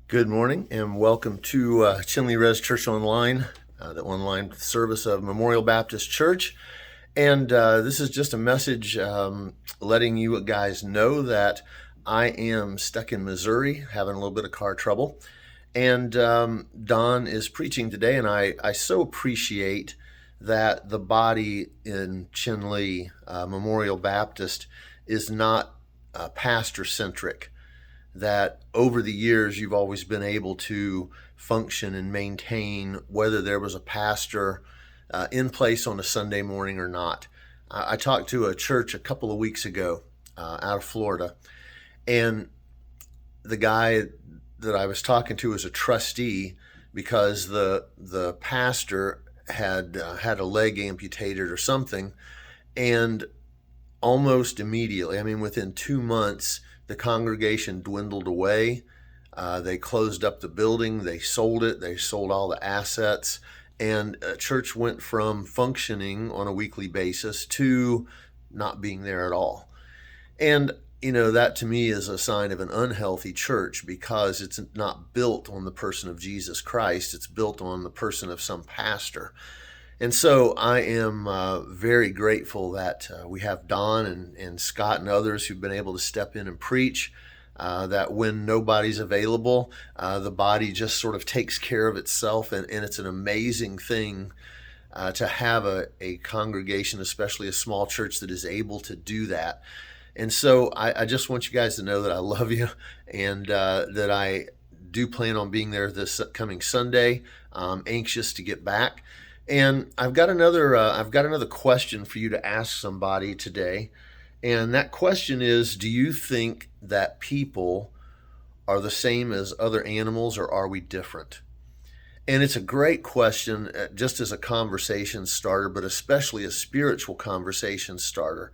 Good morning and welcome to Chinley Res Church Online, the online service of Memorial Baptist Church. And this is just a message letting you guys know that I am stuck in Missouri, having a little bit of car trouble. And Don is preaching today, and I so appreciate that the body in Chinley Memorial Baptist is not pastor-centric, that over the years you've always been able to function and maintain whether there was a pastor in place on a Sunday morning or not. I talked to a church a couple of weeks ago out of Florida, and the guy that I was talking to was a trustee because the pastor had had a leg amputated or something, and almost immediately, I mean within 2 months, the congregation dwindled away. They closed up the building, they sold it, they sold all the assets, and church went from functioning on a weekly basis to not being there at all. And that to me is a sign of an unhealthy church, because it's not built on the person of Jesus Christ, it's built on the person of some pastor. And so I am very grateful that we have Don and Scott and others who've been able to step in and preach, that when nobody's available, the body just sort of takes care of itself. And it's an amazing thing to have a congregation, especially a small church, that is able to do that. And so I just want you guys to know that I love you, and that I do plan on being there this coming Sunday. I'm anxious to get back. And I've got another question for you to ask somebody today. And that question is, do you think that people are the same as other animals, or are we different? And it's a great question, just as a conversation starter, but especially a spiritual conversation starter.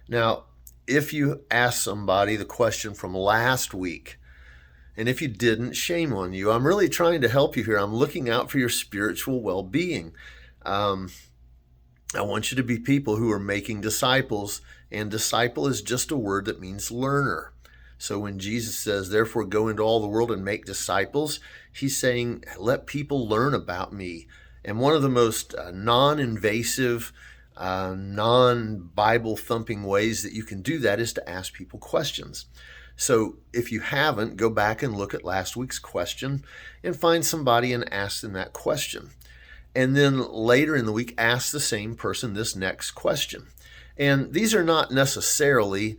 Now, if you ask somebody the question from last week, and if you didn't, shame on you. I'm really trying to help you here. I'm looking out for your spiritual well-being. I want you to be people who are making disciples, and disciple is just a word that means learner. So when Jesus says, therefore go into all the world and make disciples, he's saying, let people learn about me. And one of the most non-invasive, non-Bible thumping ways that you can do that is to ask people questions. So if you haven't, go back and look at last week's question and find somebody and ask them that question. And then later in the week, ask the same person this next question. And these are not necessarily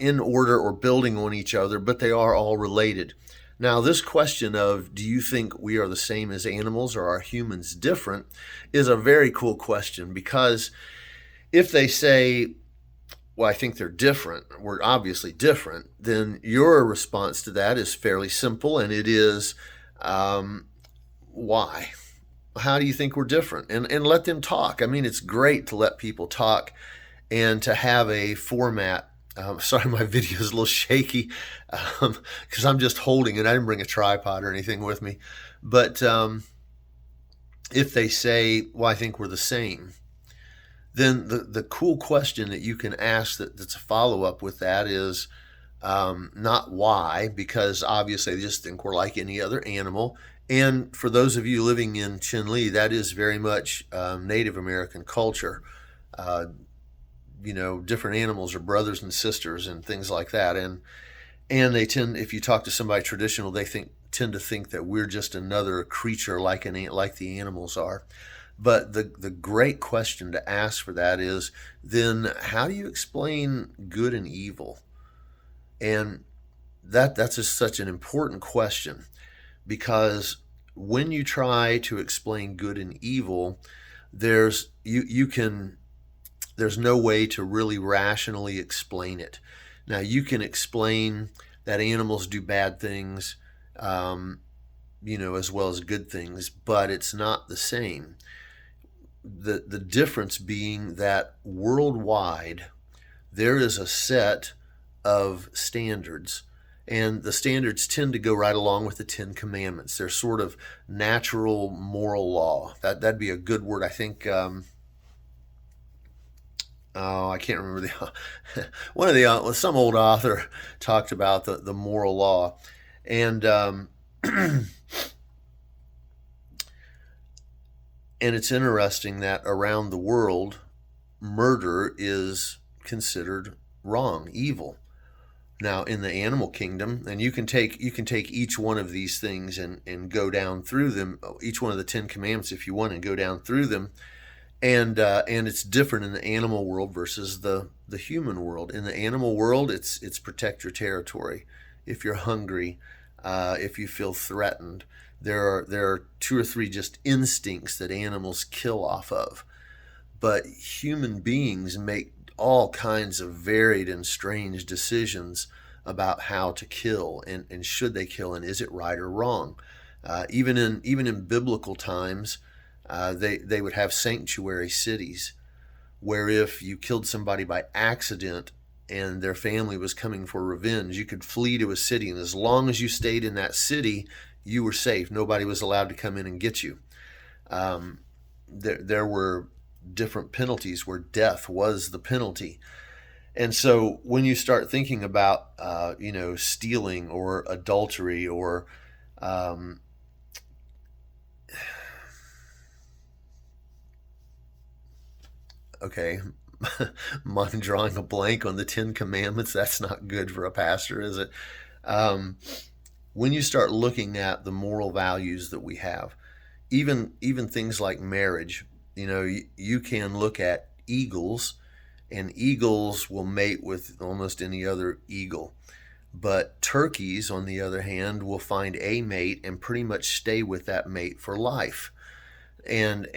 in order or building on each other, but they are all related. Now, this question of, do you think we are the same as animals, or are humans different, is a very cool question, because if they say, well, I think they're different, we're obviously different, then your response to that is fairly simple, and it is, why? How do you think we're different? And let them talk. I mean, it's great to let people talk and to have a format. Sorry, my video is a little shaky because I'm just holding it. I didn't bring a tripod or anything with me. But if they say, well, I think we're the same, then the cool question that you can ask that's a follow-up with that is not why, because obviously they just think we're like any other animal. And for those of you living in Chinley, that is very much Native American culture. Different animals are brothers and sisters and things like that. And they tend, if you talk to somebody traditional, they tend to think that we're just another creature like the animals are. But the great question to ask for that is, then how do you explain good and evil? And that's just such an important question, because when you try to explain good and evil, there's no way to really rationally explain it. Now, you can explain that animals do bad things, as well as good things, but it's not the same. The difference being that worldwide, there is a set of standards, and the standards tend to go right along with the Ten Commandments. They're sort of natural moral law. That'd be a good word. I think, I can't remember some old author talked about the moral law. And And it's interesting that around the world, murder is considered wrong, evil. Now, in the animal kingdom, and you can take each one of these things and go down through them, each one of the 10 Commandments if you want, and go down through them, and it's different in the animal world versus the human world. In the animal world, it's protect your territory. If you're hungry, if you feel threatened, there are two or three just instincts that animals kill off of. But human beings make all kinds of varied and strange decisions about how to kill, and should they kill, and is it right or wrong. Even in biblical times, they would have sanctuary cities where if you killed somebody by accident and their family was coming for revenge, you could flee to a city, and as long as you stayed in that city, you were safe. Nobody was allowed to come in and get you. There were different penalties where death was the penalty. And so when you start thinking about, stealing or adultery or okay, I'm drawing a blank on the 10 Commandments. That's not good for a pastor, is it? Um, when you start looking at the moral values that we have, even things like marriage, you can look at eagles, and eagles will mate with almost any other eagle. But turkeys, on the other hand, will find a mate and pretty much stay with that mate for life. And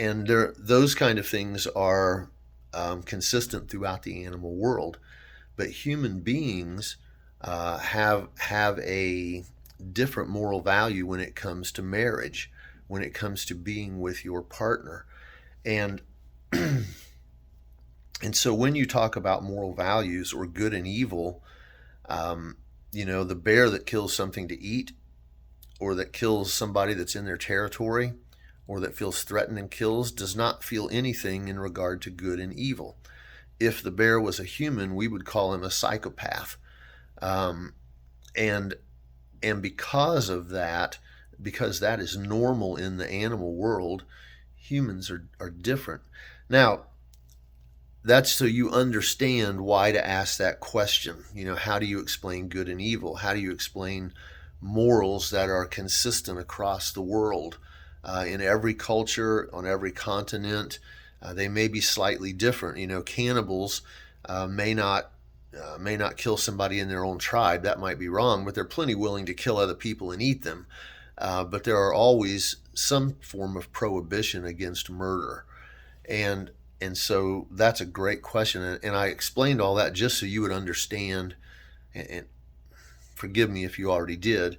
those kind of things are consistent throughout the animal world. But human beings have a different moral value when it comes to marriage, when it comes to being with your partner. And and so when you talk about moral values or good and evil, the bear that kills something to eat, or that kills somebody that's in their territory, or that feels threatened and kills, does not feel anything in regard to good and evil. If the bear was a human, we would call him a psychopath. Um, and and because that is normal in the animal world, humans are different. Now, that's so you understand why to ask that question. How do you explain good and evil? How do you explain morals that are consistent across the world? In every culture, on every continent, they may be slightly different. Cannibals may not kill somebody in their own tribe. That might be wrong, but they're plenty willing to kill other people and eat them. But there are always some form of prohibition against murder. And and so that's a great question. And I explained all that just so you would understand, and forgive me if you already did,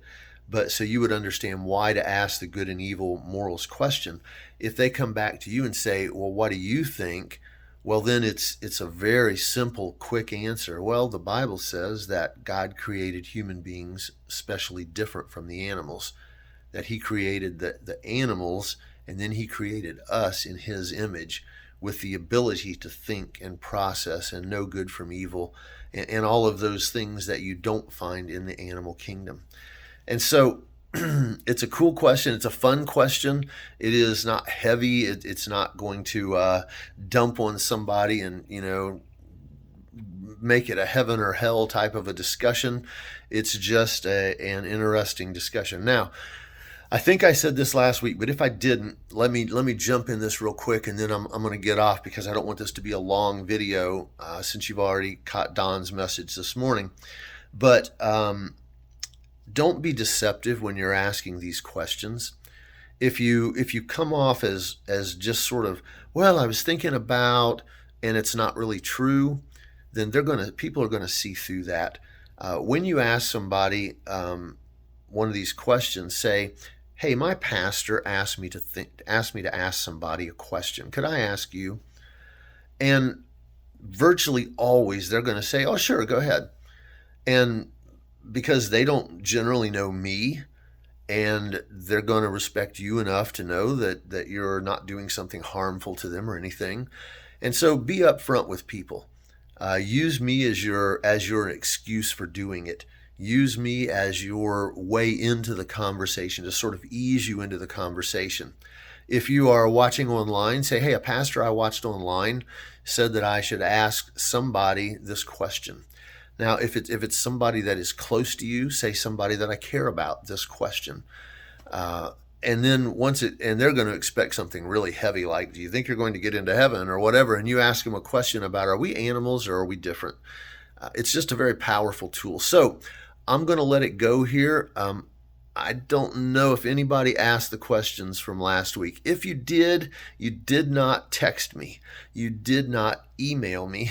but so you would understand why to ask the good and evil morals question. If they come back to you and say, well, what do you think? Well, then it's a very simple, quick answer. Well, the Bible says that God created human beings especially different from the animals, that he created the animals, and then he created us in his image with the ability to think and process and know good from evil, and all of those things that you don't find in the animal kingdom. And so it's a cool question. It's a fun question. It is not heavy. It's not going to dump on somebody and, make it a heaven or hell type of a discussion. It's just an interesting discussion. Now, I think I said this last week, but if I didn't, let me jump in this real quick, and then I'm going to get off because I don't want this to be a long video since you've already caught Don's message this morning. But don't be deceptive when you're asking these questions. If you come off as just sort of, well, I was thinking about, and it's not really true, then people are gonna see through that. When you ask somebody one of these questions, say, hey, my pastor asked me to ask somebody a question. Could I ask you? And virtually always they're going to say, oh, sure, go ahead. And because they don't generally know me, and they're going to respect you enough to know that you're not doing something harmful to them or anything. And so be upfront with people. Use me as your excuse for doing it. use me as your way into the conversation, to sort of ease you into the conversation. If you are watching online, say, hey, a pastor I watched online said that I should ask somebody this question. Now, if it's somebody that is close to you, say somebody that I care about this question. And then and they're going to expect something really heavy, like, do you think you're going to get into heaven or whatever? And you ask them a question about, are we animals or are we different? It's just a very powerful tool. So I'm going to let it go here. I don't know if anybody asked the questions from last week. If you did not text me. You did not email me.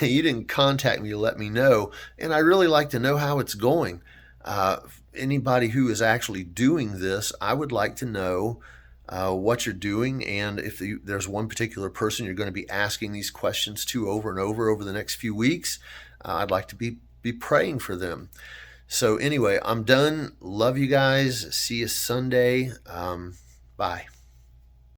You didn't contact me to let me know. And I really like to know how it's going. Anybody who is actually doing this, I would like to know what you're doing, and if there's one particular person you're going to be asking these questions to over and over the next few weeks, I'd like to be praying for them. So anyway, I'm done. Love you guys. See you Sunday. Bye.